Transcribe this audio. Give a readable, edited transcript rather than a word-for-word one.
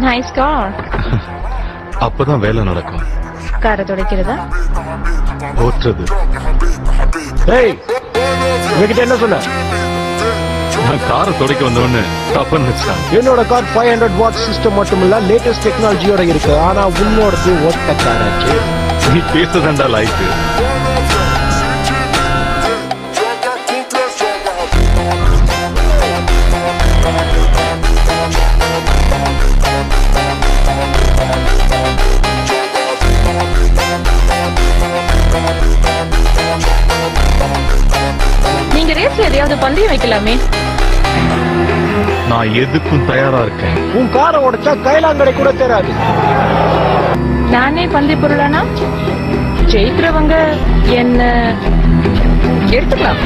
Nice car. அப்பதான் வேலை நடக்கும். காரை துடைக்கிறதா? ஓட்டுறது. ஏய், உங்ககிட்ட என்ன சொன்ன? நான் காரை துடைக்க வந்தவொன்னு தப்புன்னு நினைச்சான். என்னோட கார் 500 வாட் சிஸ்டம் மட்டும் இல்ல, லேட்டஸ்ட் டெக்னாலஜியோட இருக்கு. ஆனா உன்னோடது ஓட்ட காராச்சு. நீ பேசுறதாண்டா லாய்க்கு. நீங்க ரேஸ்ல எதையாவது பந்தயம் வைக்கலாமே. நான் எதுக்கும் தயாரா இருக்கேன். உன் காரை உடைச்சா கைலாங்கடை கூட தெரியாது. நானே பந்தய பொருளானா ஜெயிக்கிறவங்க என்ன எடுத்துக்கலாம்.